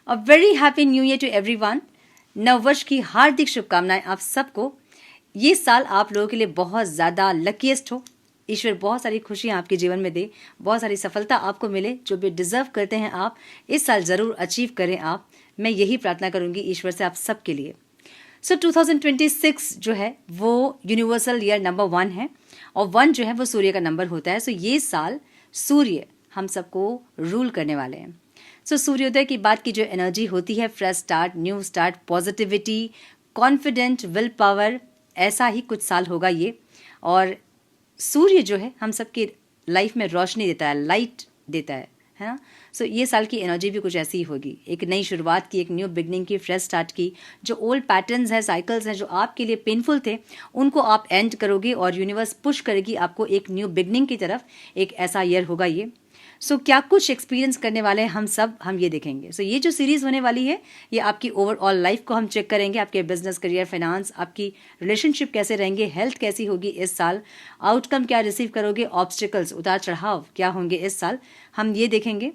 A very happy new year to everyone. नव वर्ष की हार्दिक शुभकामनाएं आप सबको। ये साल आप लोगों के लिए बहुत ज़्यादा लकीएस्ट हो। ईश्वर बहुत सारी खुशियां आपके जीवन में दे, बहुत सारी सफलता आपको मिले। जो भी डिजर्व करते हैं आप इस साल ज़रूर अचीव करें आप। मैं यही प्रार्थना करूंगी ईश्वर से आप सबके लिए। सो 2026 जो है वो यूनिवर्सल ईयर नंबर 1 है और 1 जो है वो सूर्य का नंबर होता है। सो ये साल सूर्य हम सबको रूल करने वाले हैं। सो सूर्योदय की बात की जो एनर्जी होती है, fresh start, new start, positivity, confident, will power, ऐसा ही कुछ साल होगा ये। और सूर्य जो है हम सबकी लाइफ में रोशनी देता है, लाइट देता है ना। सो ये साल की एनर्जी भी कुछ ऐसी ही होगी, एक नई शुरुआत की, एक न्यू बिगनिंग की, फ्रेश स्टार्ट की। जो ओल्ड पैटर्न्स हैं, साइकिल्स हैं जो आपके लिए पेनफुल थे, उनको आप एंड करोगे और यूनिवर्स पुश करेगी आपको एक न्यू बिगनिंग की तरफ। एक ऐसा ईयर होगा ये। सो क्या कुछ एक्सपीरियंस करने वाले हैं हम ये देखेंगे। सो ये जो सीरीज होने वाली है ये आपकी ओवरऑल लाइफ को हम चेक करेंगे। आपके बिजनेस, करियर, फाइनेंस, आपकी रिलेशनशिप कैसे रहेंगे, हेल्थ कैसी होगी इस साल, आउटकम क्या रिसीव करोगे, ऑब्स्टिकल्स, उतार चढ़ाव क्या होंगे इस साल, हम ये देखेंगे।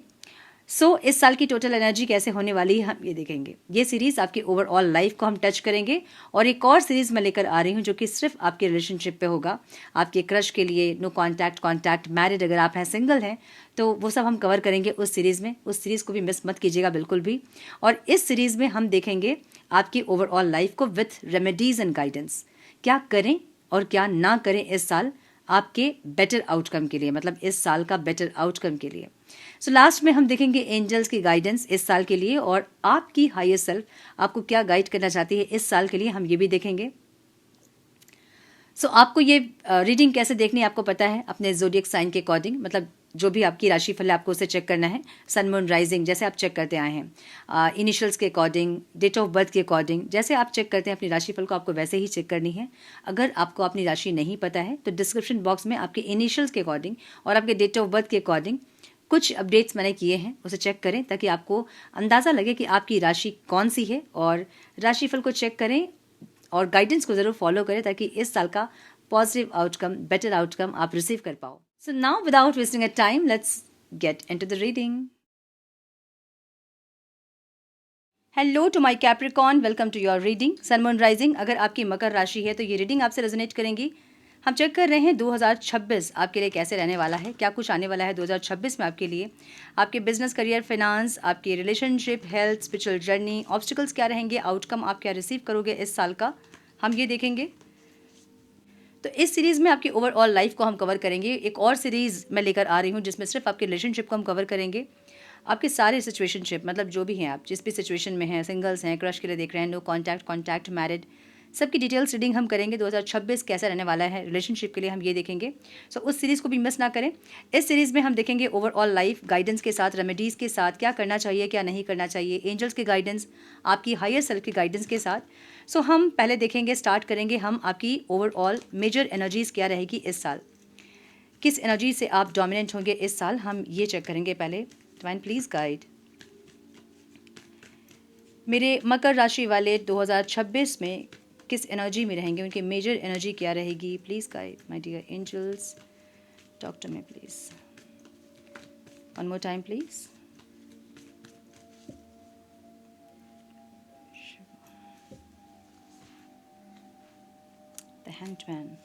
सो इस साल की टोटल एनर्जी कैसे होने वाली है हम ये देखेंगे। ये सीरीज आपकी ओवरऑल लाइफ को हम टच करेंगे। और एक और सीरीज मैं लेकर आ रही हूँ जो कि सिर्फ आपके रिलेशनशिप पे होगा, आपके क्रश के लिए, नो कॉन्टैक्ट, कॉन्टैक्ट, मैरिड अगर आप हैं, सिंगल हैं, तो वो सब हम कवर करेंगे उस सीरीज में। उस सीरीज को भी मिस मत कीजिएगा बिल्कुल भी। और इस सीरीज में हम देखेंगे आपकी ओवरऑल लाइफ को विथ रेमेडीज एंड गाइडेंस, क्या करें और क्या ना करें इस साल आपके बेटर आउटकम के लिए, मतलब इस साल का बेटर आउटकम के लिए। सो लास्ट में हम देखेंगे एंजल्स की गाइडेंस इस साल के लिए और आपकी हायर सेल्फ आपको क्या गाइड करना चाहती है इस साल के लिए, हम ये भी देखेंगे। सो आपको ये रीडिंग कैसे देखनी है आपको पता है, अपने ज़ोडिएक साइन के अकॉर्डिंग, मतलब जो भी आपकी राशिफल है आपको उसे चेक करना है। सन, मून, राइजिंग जैसे आप चेक करते आए हैं, इनिशियल्स के अकॉर्डिंग, डेट ऑफ बर्थ के अकॉर्डिंग, जैसे आप चेक करते हैं अपनी राशिफल को, आपको वैसे ही चेक करनी है। अगर आपको अपनी राशि नहीं पता है तो डिस्क्रिप्शन बॉक्स में आपके इनिशियल्स के अकॉर्डिंग और आपके डेट ऑफ बर्थ के अकॉर्डिंग कुछ अपडेट्स मैंने किए हैं, उसे चेक करें ताकि आपको अंदाज़ा लगे कि आपकी राशि कौन सी है। और राशिफल को चेक करें और गाइडेंस को ज़रूर फॉलो करें ताकि इस साल का पॉजिटिव आउटकम, बेटर आउटकम आप रिसीव कर पाओ। So now without wasting a time, let's get into the reading. Hello to my Capricorn, welcome to your reading sun, moon, rising. अगर आपकी मकर राशि है तो ये रीडिंग आपसे रेजोनेट करेंगी। हम चेक कर रहे हैं 2026 आपके लिए कैसे रहने वाला है, क्या कुछ आने वाला है 2026 में आपके लिए। आपके बिजनेस, करियर, फाइनेंस, आपकी relationship, health, spiritual journey, obstacles क्या रहेंगे, आउटकम आप क्या रिसीव करोगे इस साल का, हम ये देखेंगे। तो इस सीरीज़ में आपकी ओवरऑल लाइफ को हम कवर करेंगे। एक और सीरीज़ मैं लेकर आ रही हूँ जिसमें सिर्फ आपके रिलेशनशिप को हम कवर करेंगे। आपके सारे सिचुएशनशिप, मतलब जो भी हैं आप, जिस भी सिचुएशन में हैं, सिंगल्स हैं, क्रश के लिए देख रहे हैं, नो कॉन्टैक्ट, कॉन्टैक्ट, मैरिड, सबकी डिटेल्स रीडिंग हम करेंगे। 2026 कैसा रहने वाला है रिलेशनशिप के लिए, हम ये देखेंगे। सो उस सीरीज़ को भी मिस ना करें। इस सीरीज़ में हम देखेंगे ओवरऑल लाइफ गाइडेंस के साथ, रेमेडीज़ के साथ, क्या करना चाहिए क्या नहीं करना चाहिए, एंजल्स के गाइडेंस, आपकी हायर सेल्फ के गाइडेंस के साथ। सो हम पहले देखेंगे, स्टार्ट करेंगे हम आपकी ओवरऑल मेजर एनर्जीज़ क्या रहेगी इस साल, किस एनर्जी से आप डोमिनेंट होंगे इस साल, हम ये चेक करेंगे पहले। डिवाइन प्लीज़ गाइड मेरे मकर राशि वाले 2026 में किस एनर्जी में रहेंगे, उनकी मेजर एनर्जी क्या रहेगी। Please guide my dear angels, talk to me please, one more time please. The hanged man,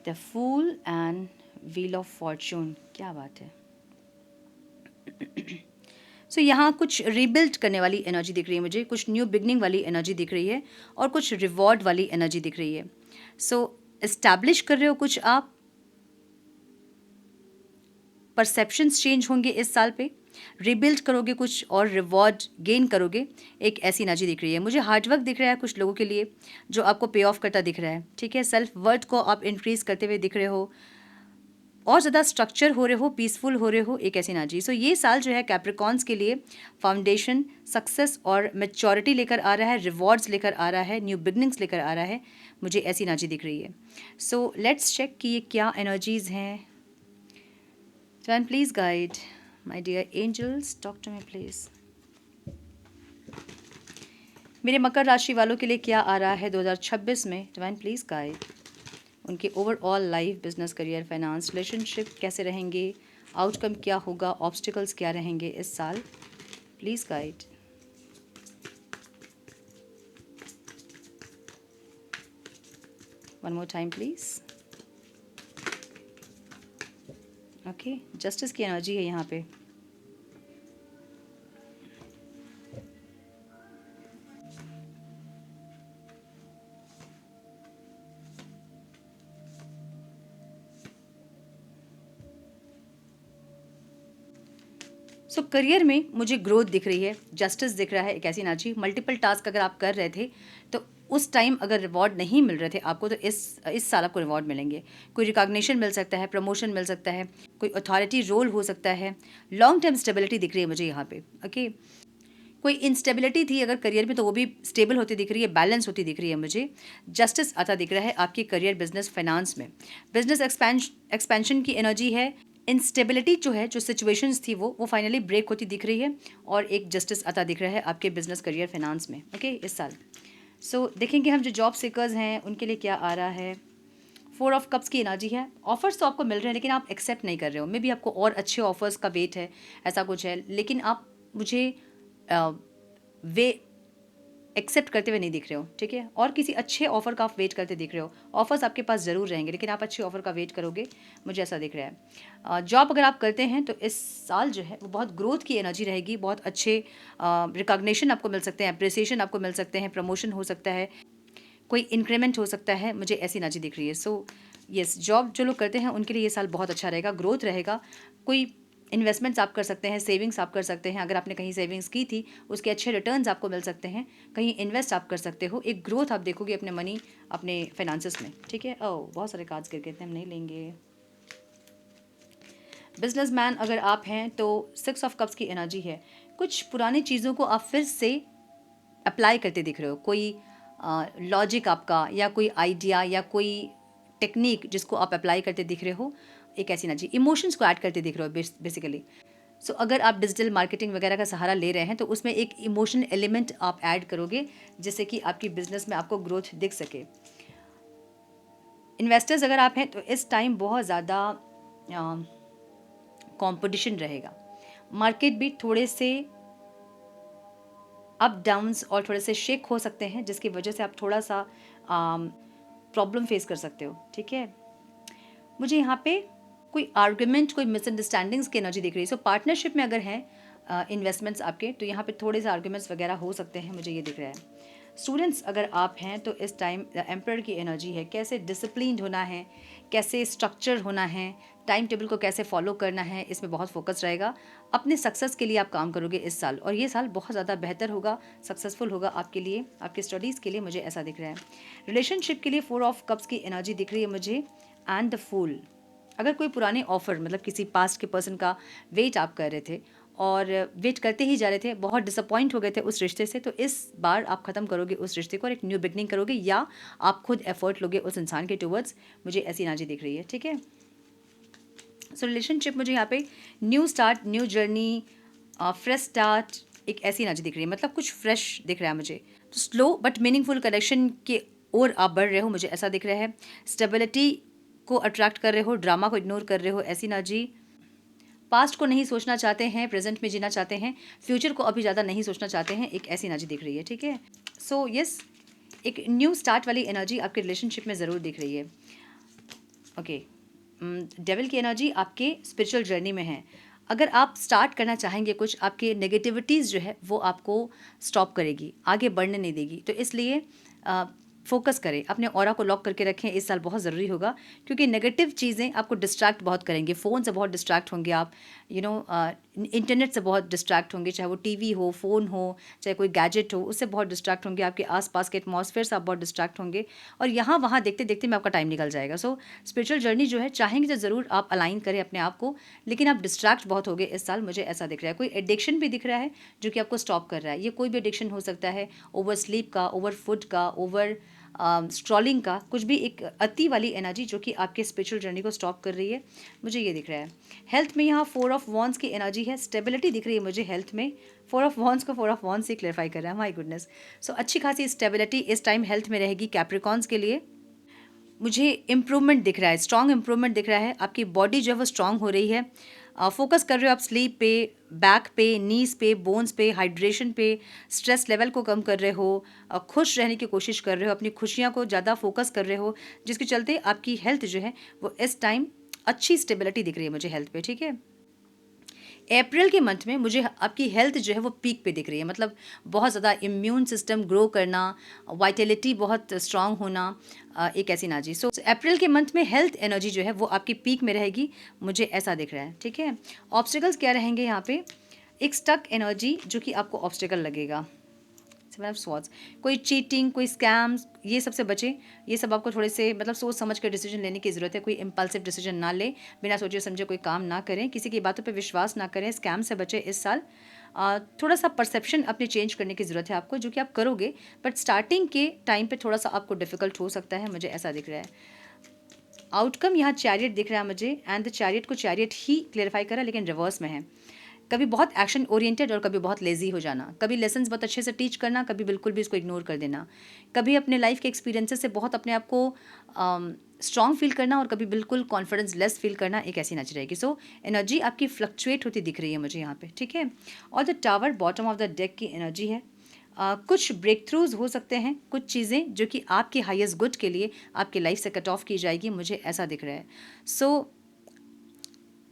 the fool and wheel of fortune, क्या बात है। सो यहाँ कुछ रीबिल्ड करने वाली एनर्जी दिख रही है मुझे, कुछ न्यू बिगनिंग वाली एनर्जी दिख रही है और कुछ रिवॉर्ड वाली एनर्जी दिख रही है। सो एस्टैब्लिश कर रहे हो कुछ आप, परसेप्शंस चेंज होंगे इस साल पे, रिबिल्ड करोगे कुछ और रिवॉर्ड गेन करोगे, एक ऐसी एनर्जी दिख रही है मुझे। हार्डवर्क दिख रहा है कुछ लोगों के लिए जो आपको पे ऑफ करता दिख रहा है, ठीक है। सेल्फ वर्थ को आप इंक्रीज करते हुए दिख रहे हो और ज़्यादा स्ट्रक्चर हो रहे हो, पीसफुल हो रहे हो, एक ऐसी एनर्जी। सो ये साल जो है कैप्रिकॉर्न्स के लिए फाउंडेशन, सक्सेस और मैच्योरिटी लेकर आ रहा है, रिवॉर्ड्स लेकर आ रहा है, न्यू बिगनिंग्स लेकर आ रहा है, मुझे ऐसी एनर्जी दिख रही है। सो लेट्स चेक कि ये क्या एनर्जीज़ हैं। Divine please guide my dear angels, talk to me please. मेरे मकर राशि वालों के लिए क्या आ रहा है 2026 में, डिवाइन प्लीज़ गाइड। उनके overall life, business, career, finance, relationship कैसे रहेंगे, आउटकम क्या होगा, ऑब्स्टिकल्स क्या रहेंगे इस साल, please guide. One more time please. Okay, justice की एनर्जी है यहाँ पे। सो करियर में मुझे ग्रोथ दिख रही है, जस्टिस दिख रहा है, एक ऐसी एनर्जी। मल्टीपल टास्क अगर आप कर रहे थे तो उस टाइम अगर रिवॉर्ड नहीं मिल रहे थे आपको, तो इस साल आपको रिवॉर्ड मिलेंगे। कोई रिकॉग्निशन मिल सकता है, प्रमोशन मिल सकता है, कोई अथॉरिटी रोल हो सकता है। लॉन्ग टर्म स्टेबिलिटी दिख रही है मुझे यहाँ पे। ओके, कोई इंस्टेबिलिटी थी अगर करियर में तो वो भी स्टेबल होती दिख रही है, बैलेंस होती दिख रही है मुझे। जस्टिस आता दिख रहा है आपके करियर, बिजनेस, फाइनेंस में। बिजनेस एक्सपेंशन की एनर्जी है। इंस्टेबिलिटी जो है, जो सिचुएशंस थी वो फाइनली ब्रेक होती दिख रही है, और एक जस्टिस आता दिख रहा है आपके बिजनेस, करियर, फाइनेंस में। ओके, इस साल। सो देखेंगे हम जो जॉब सीकर्स हैं उनके लिए क्या आ रहा है। 4 ऑफ कप्स की एनर्जी है। ऑफर्स तो आपको मिल रहे हैं लेकिन आप एक्सेप्ट नहीं कर रहे हो। मे बी आपको और अच्छे ऑफर्स का वेट है, ऐसा कुछ है, लेकिन आप मुझे वे एक्सेप्ट करते हुए नहीं दिख रहे हो। ठीक है, और किसी अच्छे ऑफर का आप वेट करते दिख रहे हो। ऑफर्स आपके पास ज़रूर रहेंगे लेकिन आप अच्छे ऑफर का वेट करोगे, मुझे ऐसा दिख रहा है। जॉब अगर आप करते हैं तो इस साल जो है वो बहुत ग्रोथ की एनर्जी रहेगी। बहुत अच्छे रिकॉग्निशन आपको मिल सकते हैं, अप्रिसिएशन आपको मिल सकते हैं, प्रमोशन हो सकता है, कोई इंक्रीमेंट हो सकता है, मुझे ऐसी एनर्जी दिख रही है। सो यस, जॉब जो लोग करते हैं उनके लिए ये साल बहुत अच्छा रहेगा, ग्रोथ रहेगा। कोई इन्वेस्टमेंट्स आप कर सकते हैं, सेविंग्स आप कर सकते हैं। अगर आपने कहीं सेविंग्स की थी उसके अच्छे रिटर्न्स आपको मिल सकते हैं। कहीं इन्वेस्ट आप कर सकते हो, एक ग्रोथ आप देखोगे अपने मनी, अपने फाइनेंसेस में। ठीक है, ओह बहुत सारे कार्ड्स गिर गए थे, हम नहीं लेंगे। बिजनेसमैन अगर आप हैं तो 6 ऑफ कप्स की एनर्जी है। कुछ पुरानी चीज़ों को आप फिर से अप्लाई करते दिख रहे हो। कोई लॉजिक आपका, या कोई आइडिया, या कोई टेक्निक जिसको आप अप्लाई करते दिख रहे हो, एक ऐसी एनर्जी। इमोशंस को ऐड करते दिख रहे हो बेसिकली। सो अगर आप डिजिटल मार्केटिंग वगैरह का सहारा ले रहे हैं तो उसमें एक इमोशनल एलिमेंट आप ऐड करोगे जिससे कि आपकी बिजनेस में आपको ग्रोथ दिख सके। इन्वेस्टर्स अगर आप हैं तो इस टाइम बहुत ज़्यादा कंपटीशन रहेगा। मार्केट भी थोड़े से अप डाउन्स और थोड़े से शेक हो सकते हैं, जिसकी वजह से आप थोड़ा सा प्रॉब्लम फेस कर सकते हो। ठीक है, मुझे यहाँ पे कोई आर्गुमेंट, कोई मिसअंडरस्टैंडिंग्स की एनर्जी दिख रही है। सो पार्टनरशिप में अगर हैं इन्वेस्टमेंट्स आपके, तो यहाँ पे थोड़े से आर्गुमेंट्स वगैरह हो सकते हैं, मुझे ये दिख रहा है। स्टूडेंट्स अगर आप हैं तो इस टाइम एम्परर की एनर्जी है। कैसे डिसिप्लिन्ड होना है, कैसे स्ट्रक्चर होना है, टाइम टेबल को कैसे फॉलो करना है, इसमें बहुत फोकस रहेगा। अपने सक्सेस के लिए आप काम करोगे इस साल, और ये साल बहुत ज़्यादा बेहतर होगा, सक्सेसफुल होगा आपके लिए, आपके स्टडीज़ के लिए, मुझे ऐसा दिख रहा है। रिलेशनशिप के लिए 4 ऑफ कप्स की एनर्जी दिख रही है मुझे, एंड द फूल। अगर कोई पुराने ऑफर, मतलब किसी पास्ट के पर्सन का वेट आप कर रहे थे और वेट करते ही जा रहे थे, बहुत डिसअपॉइंट हो गए थे उस रिश्ते से, तो इस बार आप ख़त्म करोगे उस रिश्ते को और एक न्यू बिगनिंग करोगे, या आप खुद एफर्ट लोगे उस इंसान के टूवर्ड्स, मुझे ऐसी एनर्जी दिख रही है। ठीक है, सो रिलेशनशिप मुझे यहाँ पे new start, new journey, fresh start, एक ऐसी एनर्जी दिख रही है। मतलब कुछ फ्रेश दिख रहा है मुझे। तो स्लो बट मीनिंगफुल कनेक्शन के ओर आप बढ़ रहे हो, मुझे ऐसा दिख रहा है। स्टेबिलिटी को अट्रैक्ट कर रहे हो, ड्रामा को इग्नोर कर रहे हो, ऐसी एनर्जी। पास्ट को नहीं सोचना चाहते हैं, प्रेजेंट में जीना चाहते हैं, फ्यूचर को अभी ज़्यादा नहीं सोचना चाहते हैं, एक ऐसी एनर्जी दिख रही है। ठीक है, सो यस, एक न्यू स्टार्ट वाली एनर्जी आपके रिलेशनशिप में ज़रूर दिख रही है। ओके, डेविल की एनर्जी आपके स्पिरिचुअल जर्नी में है। अगर आप स्टार्ट करना चाहेंगे कुछ, आपके नेगेटिविटीज़ जो है वो आपको स्टॉप करेगी, आगे बढ़ने नहीं देगी। तो इसलिए फोकस करें, अपने ऑरा को लॉक करके रखें, इस साल बहुत ज़रूरी होगा, क्योंकि नेगेटिव चीज़ें आपको डिस्ट्रैक्ट बहुत करेंगे। फ़ोन से बहुत डिस्ट्रैक्ट होंगे आप, इंटरनेट से बहुत डिस्ट्रैक्ट होंगे, चाहे वो टीवी हो, फ़ोन हो, चाहे कोई गैजेट हो, उससे बहुत डिस्ट्रैक्ट होंगे। आपके आसपास के एटमॉस्फेयर से आप बहुत डिस्ट्रैक्ट होंगे, और यहाँ वहाँ देखते देखते में आपका टाइम निकल जाएगा। सो स्पिरिचुअल जर्नी जो है, चाहेंगे तो ज़रूर आप अलाइन करें अपने आप को, लेकिन आप डिस्ट्रैक्ट बहुत हो गए इस साल, मुझे ऐसा दिख रहा है। कोई एडिक्शन भी दिख रहा है जो कि आपको स्टॉप कर रहा है। ये कोई भी एडिक्शन हो सकता है, ओवर स्लीप का, ओवर फूड का, ओवर स्ट्रॉलिंग का, कुछ भी एक अति वाली एनर्जी जो कि आपके स्पिरिचुअल जर्नी को स्टॉप कर रही है, मुझे ये दिख रहा है। हेल्थ में यहाँ 4 ऑफ वॉन्ड्स की एनर्जी है। स्टेबिलिटी दिख रही है मुझे हेल्थ में। 4 ऑफ वॉन्ड्स को 4 ऑफ वॉन्ड्स से क्लेरिफाई कर रहा है, माय गुडनेस। सो अच्छी खासी स्टेबिलिटी इस टाइम हेल्थ में रहेगी कैप्रिकॉन्स के लिए। मुझे इम्प्रूवमेंट दिख रहा है, स्ट्रॉन्ग इम्प्रूवमेंट दिख रहा है। आपकी बॉडी जो है वो स्ट्रॉन्ग हो रही है। फोकस कर रहे हो आप स्लीप पे, बैक पे, नीज पे, बोन्स पे, हाइड्रेशन पे, स्ट्रेस लेवल को कम कर रहे हो, खुश रहने की कोशिश कर रहे हो, अपनी खुशियाँ को ज़्यादा फोकस कर रहे हो, जिसके चलते आपकी हेल्थ जो है वो इस टाइम अच्छी स्टेबिलिटी दिख रही है मुझे हेल्थ पे, ठीक है। अप्रैल के मंथ में मुझे आपकी हेल्थ जो है वो पीक पे दिख रही है, मतलब बहुत ज़्यादा इम्यून सिस्टम ग्रो करना, वाइटलिटी बहुत स्ट्रांग होना, एक ऐसी एनर्जी। सो अप्रैल के मंथ में हेल्थ एनर्जी जो है वो आपकी पीक में रहेगी, मुझे ऐसा दिख रहा है, ठीक है। ऑब्स्टिकल्स क्या रहेंगे यहाँ पे? एक स्टक एनर्जी जो कि आपको ऑब्स्टिकल लगेगा, स्वॉट्स, कोई चीटिंग, कोई स्कैम्स, ये सबसे बचे। ये सब आपको थोड़े से मतलब सोच समझ कर डिसीजन लेने की ज़रूरत है। कोई इम्पल्सिव डिसीजन ना ले, बिना सोचे समझे कोई काम ना करें, किसी की बातों पे विश्वास ना करें, स्कैम से बचे इस साल। थोड़ा सा परसेप्शन अपनी चेंज करने की ज़रूरत है आपको, जो कि आप करोगे, बट स्टार्टिंग के टाइम पे थोड़ा सा आपको डिफिकल्ट हो सकता है, मुझे ऐसा दिख रहा है। आउटकम यहाँ चैरियट दिख रहा है मुझे, एंड द चैरियट को चैरियट ही क्लेरिफाई करा, लेकिन रिवर्स में है। कभी बहुत एक्शन ओरिएंटेड और कभी बहुत लेजी हो जाना, कभी लेसन्स बहुत अच्छे से टीच करना, कभी बिल्कुल भी इसको इग्नोर कर देना, कभी अपने लाइफ के एक्सपीरियंसेस से बहुत अपने आप को स्ट्रॉन्ग फील करना और कभी बिल्कुल कॉन्फिडेंस लेस फील करना, एक ऐसी एनर्जी रहेगी। सो एनर्जी आपकी फ्लक्चुएट होती दिख रही है मुझे यहाँ पे, ठीक है। और the tower bottom of the deck की एनर्जी है। कुछ ब्रेक थ्रूज हो सकते हैं, कुछ चीज़ें जो कि आपके हाईएस्ट गुड के लिए आपकी लाइफ से कट ऑफ की जाएगी, मुझे ऐसा दिख रहा है। सो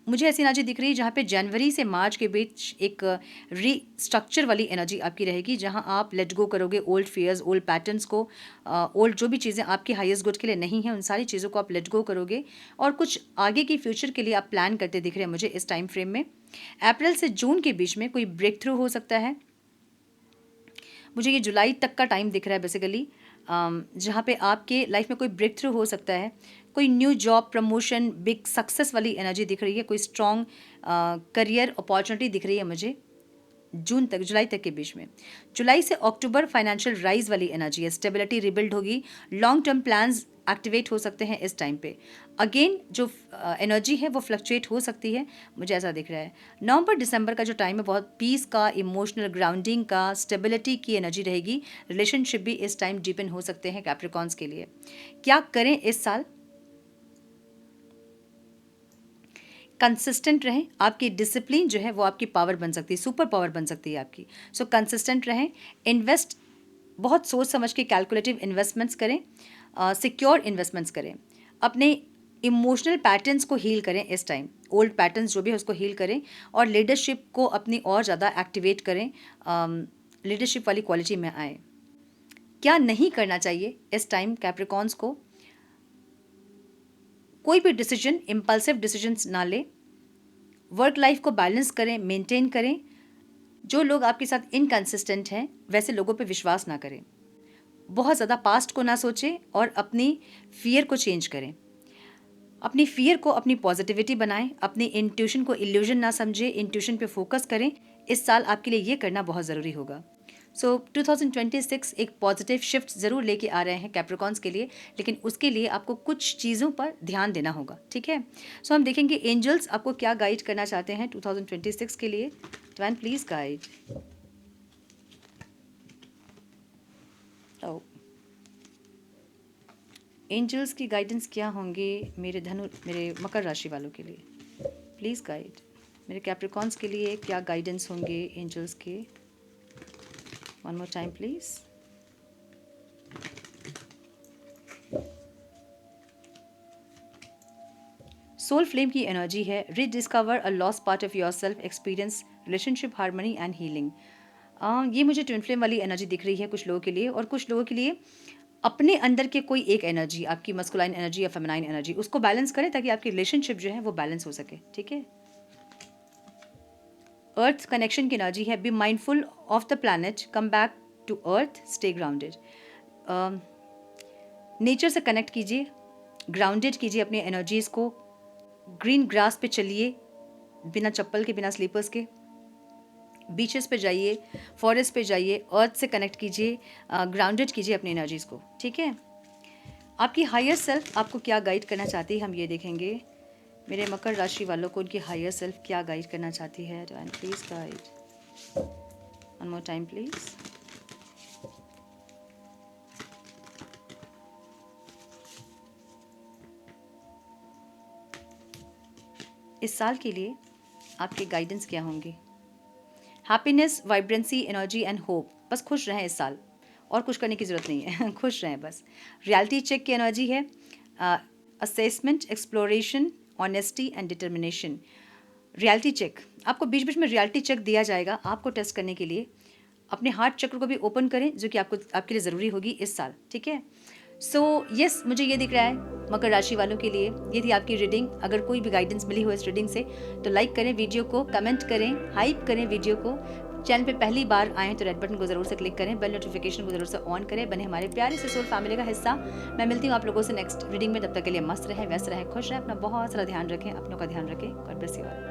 मुझे ऐसी एनर्जी दिख रही है जहाँ पे जनवरी से मार्च के बीच एक रीस्ट्रक्चर वाली एनर्जी आपकी रहेगी, जहाँ आप लेट गो करोगे ओल्ड फियर्स, ओल्ड पैटर्न्स को, ओल्ड जो भी चीज़ें आपके हाईएस्ट गुड के लिए नहीं हैं, उन सारी चीज़ों को आप लेट गो करोगे और कुछ आगे की फ्यूचर के लिए आप प्लान करते दिख रहे हैं मुझे इस टाइम फ्रेम में। अप्रैल से जून के बीच में कोई ब्रेक थ्रू हो सकता है, मुझे ये जुलाई तक का टाइम दिख रहा है बेसिकली, जहाँ पे आपके लाइफ में कोई ब्रेक थ्रू हो सकता है, कोई new job, promotion, big success वाली एनर्जी दिख रही है, कोई स्ट्रॉन्ग करियर अपॉर्चुनिटी दिख रही है मुझे जून तक, जुलाई तक के बीच में। जुलाई से अक्टूबर फाइनेंशियल राइज वाली एनर्जी है, स्टेबिलिटी रिबिल्ड होगी, लॉन्ग टर्म प्लान्स एक्टिवेट हो सकते हैं इस टाइम पे। अगेन जो एनर्जी है वो फ्लक्चुएट हो सकती है, मुझे ऐसा दिख रहा है। नवंबर दिसंबर का जो टाइम है बहुत पीस का, इमोशनल ग्राउंडिंग का, स्टेबिलिटी की एनर्जी रहेगी। रिलेशनशिप भी इस टाइम डीपन हो सकते हैं कैप्रिकॉन्स के लिए। क्या करें इस साल? कंसिस्टेंट रहें, आपकी डिसिप्लिन जो है वो आपकी पावर बन सकती है, सुपर पावर बन सकती है आपकी। सो कंसिस्टेंट रहें, इन्वेस्ट बहुत सोच समझ के कैलकुलेटिव इन्वेस्टमेंट्स करें, सिक्योर इन्वेस्टमेंट्स करें, अपने इमोशनल पैटर्न्स को हील करें इस टाइम, ओल्ड पैटर्न्स जो भी है उसको हील करें और लीडरशिप को अपनी और ज़्यादा एक्टिवेट करें, लीडरशिप वाली क्वालिटी में आए। क्या नहीं करना चाहिए इस टाइम कैप्रिकॉन्स को? कोई भी डिसीजन इम्पल्सिव डिसीजंस ना ले, वर्क लाइफ को बैलेंस करें, मेंटेन करें। जो लोग आपके साथ इनकंसिस्टेंट हैं वैसे लोगों पे विश्वास ना करें, बहुत ज़्यादा पास्ट को ना सोचें और अपनी फियर को चेंज करें। अपनी फियर को अपनी पॉजिटिविटी बनाएं, अपनी इंट्यूशन को इल्यूजन ना समझें, इंट्यूशन पे फोकस करें। इस साल आपके लिए ये करना बहुत ज़रूरी होगा। सो 2026 एक पॉजिटिव शिफ्ट ज़रूर लेके आ रहे हैं कैप्रिकॉन्स के लिए, लेकिन उसके लिए आपको कुछ चीज़ों पर ध्यान देना होगा, ठीक है। सो हम देखेंगे एंजल्स आपको क्या गाइड करना चाहते हैं 2026 के लिए। Divine please guide. ओ एंजल्स की गाइडेंस क्या होंगे मेरे मकर राशि वालों के लिए? Please guide. मेरे कैप्रिकॉन्स के लिए क्या गाइडेंस होंगे एंजल्स के? One more time please. Soul flame की एनर्जी है, rediscover a lost part of yourself, experience relationship harmony and healing. ये मुझे ट्विन फ्लेम वाली एनर्जी दिख रही है कुछ लोगों के लिए, और कुछ लोगों के लिए अपने अंदर के कोई एक एनर्जी, आपकी मस्कुलाइन एनर्जी या फेमिनाइन एनर्जी, उसको बैलेंस करें ताकि आपकी रिलेशनशिप जो है वो बैलेंस हो सके, ठीक है। अर्थ कनेक्शन की एनर्जी है, be mindful of the planet, come back to earth, stay grounded. Nature से कनेक्ट कीजिए, ग्राउंडेड कीजिए अपनी एनर्जीज को, ग्रीन ग्रास पे चलिए, बिना चप्पल के, बिना स्लीपर्स के, बीचेस पे जाइए, फॉरेस्ट पे जाइए, अर्थ से कनेक्ट कीजिए, ग्राउंडेड कीजिए अपनी एनर्जीज को, ठीक है। आपकी हायर सेल्फ आपको क्या गाइड करना चाहती है हम ये देखेंगे। मेरे मकर राशि वालों को उनकी हायर सेल्फ क्या गाइड करना चाहती है? Divine please guide. One more time please. इस साल के लिए आपके गाइडेंस क्या होंगे? Happiness, vibrancy, energy and hope. बस खुश रहें इस साल, और कुछ करने की ज़रूरत नहीं है। खुश रहें बस। रियलिटी चेक की एनर्जी है assessment, exploration, honesty and determination. Reality check, आपको बीच बीच में रियलिटी चेक दिया जाएगा आपको टेस्ट करने के लिए। अपने हार्ट चक्र को भी ओपन करें, जो कि आपके लिए ज़रूरी होगी इस साल, ठीक है। सो यस, मुझे ये दिख रहा है मकर राशि वालों के लिए ये थी आपकी रीडिंग। अगर कोई भी गाइडेंस मिली हो इस रीडिंग से तो लाइक करें वीडियो को, कमेंट करें, हाइप करें वीडियो को। चैनल पे पहली बार आएँ तो रेड बटन को ज़रूर से क्लिक करें, बेल नोटिफिकेशन को ज़रूर से ऑन करें, बने हमारे प्यारे से सोल फैमिली का हिस्सा। मैं मिलती हूँ आप लोगों से नेक्स्ट रीडिंग में। तब तक के लिए मस्त रहें, व्यस्त रहें, खुश रहें, अपना बहुत सारा ध्यान रखें, अपनों का ध्यान रखें। God bless you all.